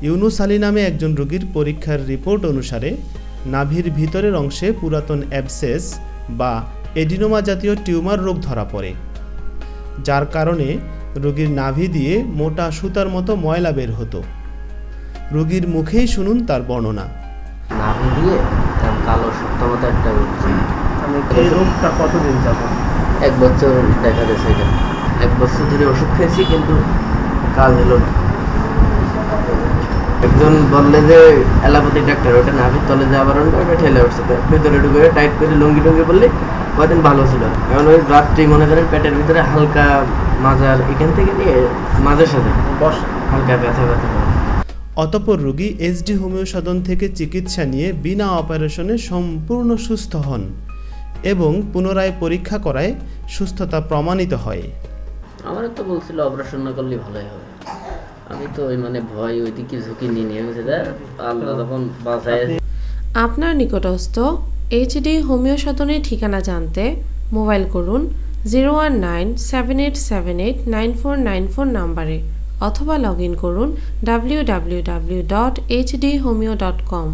ইউনুস আলী নামে একজন রোগীর পরীক্ষার রিপোর্ট অনুসারে নাভির ভিতরের অংশে পুরাতন অ্যাবসেস বা এডিনোমা জাতীয় টিউমার রোগ ধরা পড়ে, যার কারণে রোগীর নাভি দিয়ে মোটা সুতার মতো ময়লা বের হতো। রোগীর মুখেই শুনুন তার বর্ণনা। নাভি দিয়ে কালো সুতার মতো একটা এই রোগটা কতদিন যাবত? 1 বছর দেখা গেছে। এটা 1 বছর ধরে ওষুধ খেয়েছি, কিন্তু কাজ হলো না। একজন বললে যে অ্যালোপ্যাথিক ডাক্তার, ওটা নাভির তলে যে আবরণ ওটা ঠেলে উঠছে, ভিতরে ঢুকে টাইট করে লুঙ্গি টুঙ্গি বললে কয়দিন ভালো ছিল। এখন ওই রাত্রি মনে করেন পেটের ভিতরে হালকা মাজার এখান থেকে নিয়ে মাঝের সাথে হালকা ব্যথা ব্যথা। অতঃপর রোগী এইচডি হোমিও সদন থেকে চিকিৎসা নিয়ে বিনা অপারেশনে সম্পূর্ণ সুস্থ হন এবং পুনরায় পরীক্ষা করায় সুস্থতা প্রমাণিত হয়। আমার তো বলছিল অপারেশন না করলে ভালোই হবে। আমি তো ওই ভয় ওইদিকে ঝুঁকি নিয়ে আল্লাহ তখন বাঁচায়। আপনার নিকটস্থ এইচডি হোমিও সদনের ঠিকানা জানতে মোবাইল করুন 01978789494 নম্বরে অথবা লগ ইন করুন www.hdhomeo.com।